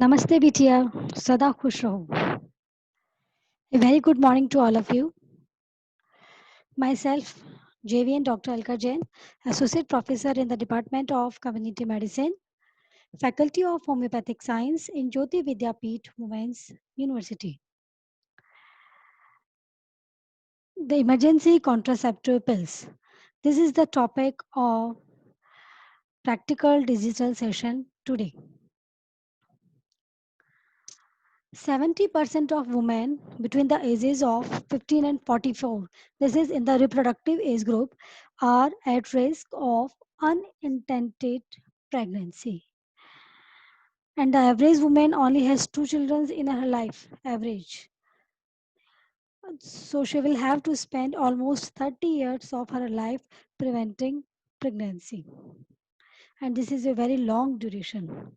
Namaste बिटिया सदा खुश रहो. A very good morning to all of you. Myself, JVN Dr. Alka Jain, Associate Professor in the Department of Community Medicine, Faculty of Homeopathic Science in Jyoti Vidyapeeth Women's University. The emergency contraceptive pills. This is the topic of practical digital session today. 70% of women between the ages of 15 and 44, this is in the reproductive age group, are at risk of unintended pregnancy. And the average woman only has two children in her life, average. So she will have to spend almost 30 years of her life preventing pregnancy. And this is a very long duration.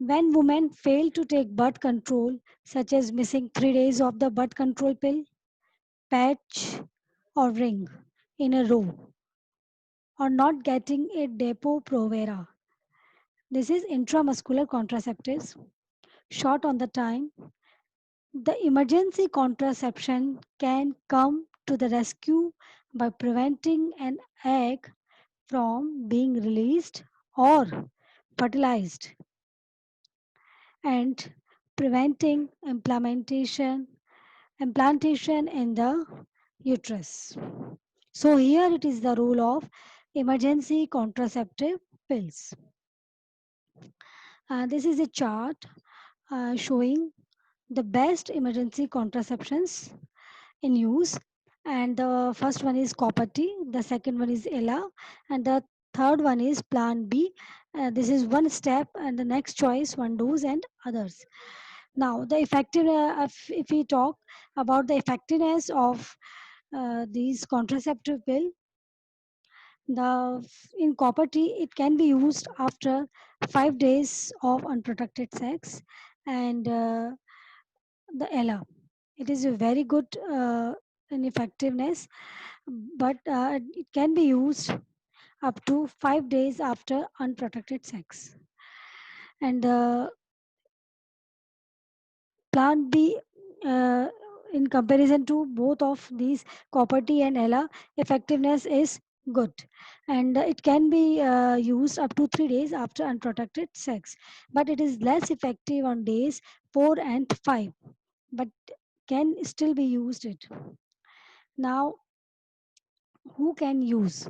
When women fail to take birth control, such as missing 3 days of the birth control pill, patch, or ring in a row, or not getting a Depo-Provera. This is intramuscular contraceptives, short on the time. The emergency contraception can come to the rescue by preventing an egg from being released or fertilized and preventing implantation in the uterus. So here it is the role of emergency contraceptive pills. This is a chart showing the best emergency contraceptions in use. And the first one is Copper T, the second one is Ella, and the third one is Plan B. This is one step, and the next choice, one dose, and others. Now, the effective, if we talk about the effectiveness of these contraceptive pill, in copper tea, it can be used after 5 days of unprotected sex, and the Ella. It is a very good in effectiveness, but it can be used up to 5 days after unprotected sex. And Plant B, uh, in comparison to both of these, copper T and Ella, effectiveness is good, and it can be used up to 3 days after unprotected sex, but it is less effective on days 4 and 5, but can still be used it. Now, who can use?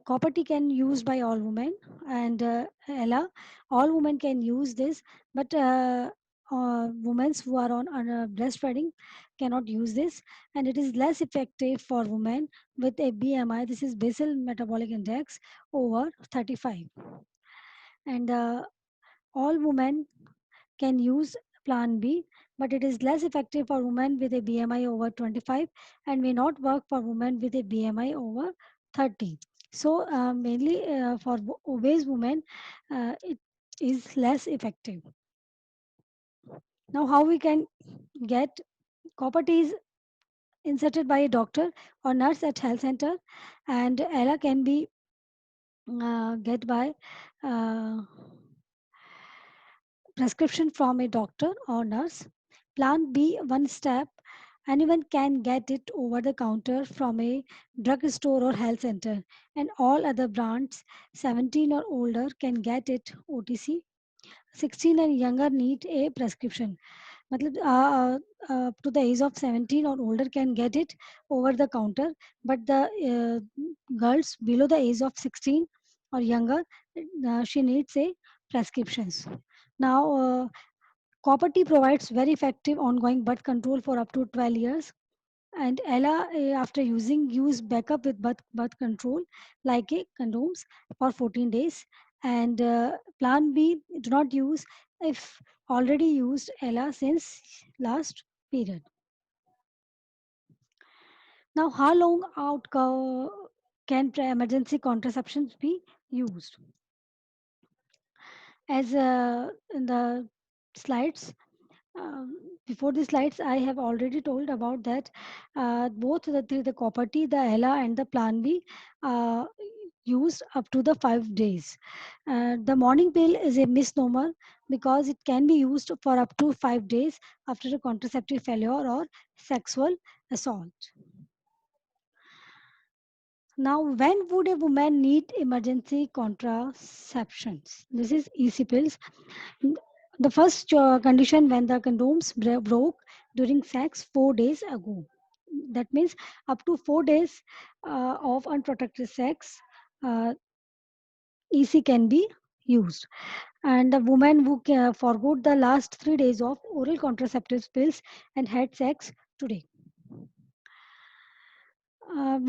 Copper tea can used by all women, and Ella, all women can use this, but women who are on breastfeeding cannot use this, and it is less effective for women with a BMI. This is basal metabolic index over 35, and all women can use Plan B, but it is less effective for women with a BMI over 25 and may not work for women with a BMI over 30. So, mainly for obese women, it is less effective. Now, how we can get copper T is inserted by a doctor or nurse at health center, and ELA can be get by uh, prescription from a doctor or nurse. Plan B, one step. Anyone can get it over the counter from a drugstore or health center, and all other brands 17 or older can get it OTC. 16 and younger need a prescription. मतलब up to the age of 17 or older can get it over the counter, but the girls below the age of 16 or younger, she needs a prescriptions. Now, copper tea provides very effective ongoing birth control for up to 12 years. And Ella, after using, use backup with birth control like a condoms for 14 days. And Plan B, do not use if already used Ella since last period. Now, how long out can emergency contraceptions be used? As in the slides, before the slides, I have already told about that both the copper T, the Ella, and the Plan B. Uh, used up to the 5 days. The morning pill is a misnomer because it can be used for up to 5 days after a contraceptive failure or sexual assault. Now, when would a woman need emergency contraceptions? This is easy pills. The first condition when the condoms broke during sex 4 days ago. That means up to 4 days of unprotected sex, EC can be used. And a woman who forgot the last 3 days of oral contraceptive pills and had sex today.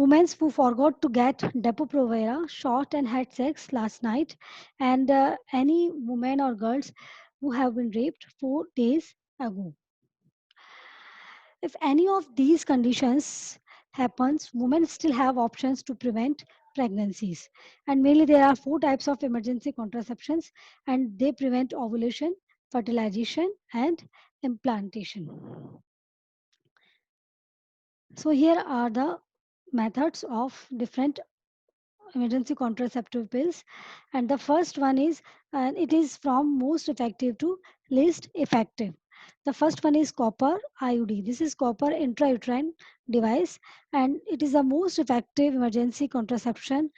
Women who forgot to get Depo-Provera shot and had sex last night, and any women or girls who have been raped 4 days ago. If any of these conditions happens, women still have options to prevent pregnancies. And mainly there are four types of emergency contraceptions, and they prevent ovulation, fertilization, and implantation. So here are the methods of different emergency contraceptive pills, and the first one is, and it is from most effective to least effective. The first one is copper IUD. This is copper intrauterine device, and it is the most effective emergency contraception,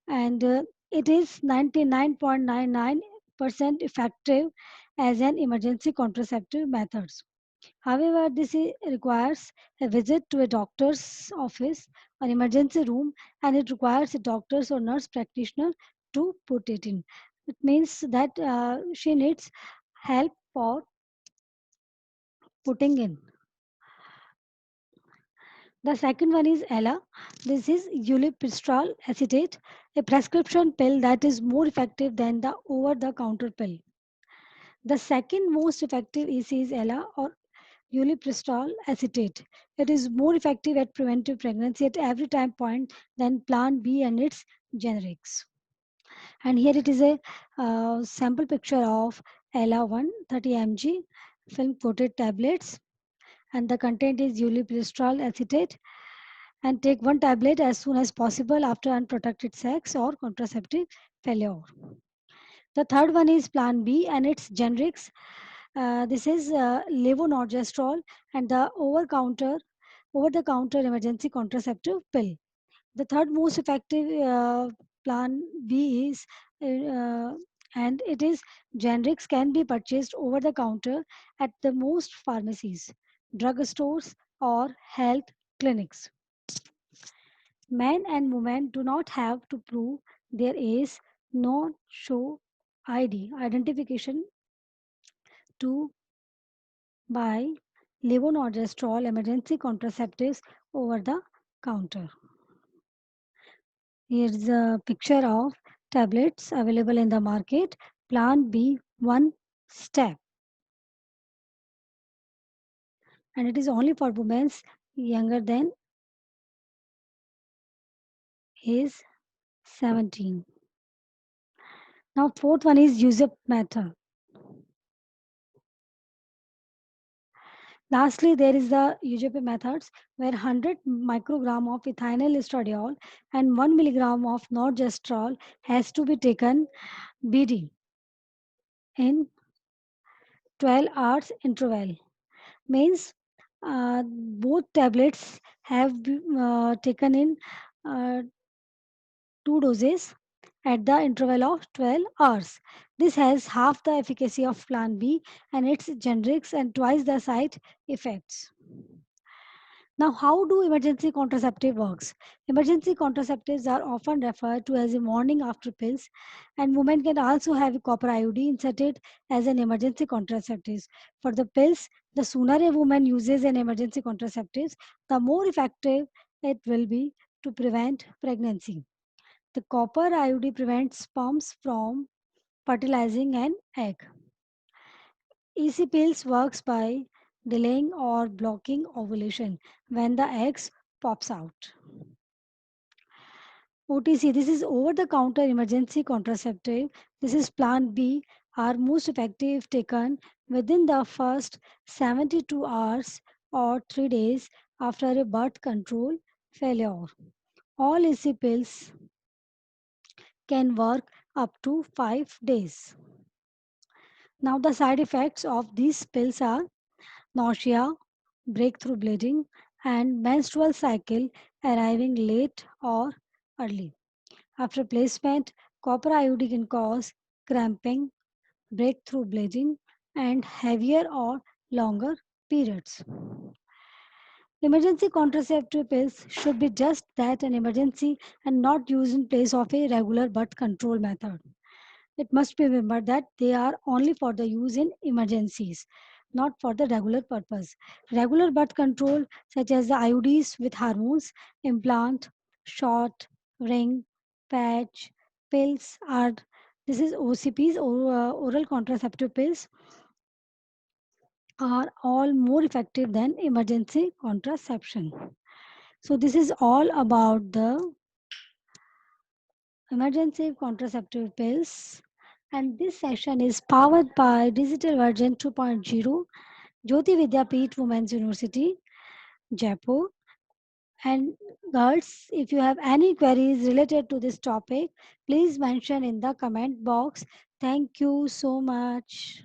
and it is 99.99% effective as an emergency contraceptive method. However, requires a visit to a doctor's office or emergency room, and it requires a doctor's or nurse practitioner to put it in. It means that she needs help for putting in. The second one is Ella. This is ulipristal acetate, a prescription pill that is more effective than the over-the-counter pill. The second most effective is Ella or ulipristal acetate. It is more effective at preventive pregnancy at every time point than Plan B and its generics. And here it is a sample picture of Ella 130 mg film coated tablets, and the content is ulipristal acetate. And take one tablet as soon as possible after unprotected sex or contraceptive failure. The third one is Plan B and its generics. This is levonorgestrel and the over-the-counter emergency contraceptive pill. The third most effective Plan B is, and it is generics can be purchased over the counter at the most pharmacies, drugstores, or health clinics. Men and women do not have to prove their age, nor show identification to buy levonorgestrel emergency contraceptives over the counter. Here's a picture of tablets available in the market. Plan B one step, and it is only for women younger than age 17. Now, fourth one is user method. Lastly, there is the UJP methods where 100 microgram of ethinyl estradiol and 1 milligram of norgestrel has to be taken BD in 12 hours interval. Means both tablets have taken in uh, two doses at the interval of 12 hours. This has half the efficacy of Plan B and its generics and twice the side effects. Now, how do emergency contraceptive works? Emergency contraceptives are often referred to as a morning after pills, and women can also have a copper IUD inserted as an emergency contraceptive. For the pills, the sooner a woman uses an emergency contraceptive, the more effective it will be to prevent pregnancy. The copper IUD prevents sperms from fertilizing an egg. EC pills works by delaying or blocking ovulation when the eggs pops out. OTC, this is over the counter emergency contraceptive. This is Plan B, are most effective taken within the first 72 hours or 3 days after a birth control failure. All EC pills can work up to 5 days. Now, the side effects of these pills are nausea, breakthrough bleeding, and menstrual cycle arriving late or early. After placement, copper IUD can cause cramping, breakthrough bleeding, and heavier or longer periods. Emergency contraceptive pills should be just that, an emergency, and not used in place of a regular birth control method. It must be remembered that they are only for the use in emergencies, not for the regular purpose. Regular birth control, such as the IUDs with hormones, implant, shot, ring, patch, pills, are this is OCPs or oral contraceptive pills, are all more effective than emergency contraception. So this is all about the emergency contraceptive pills. And this session is powered by Digital Version 2.0, Jyoti Vidyapeeth Women's University, Jaipur. And girls, if you have any queries related to this topic, please mention in the comment box. Thank you so much.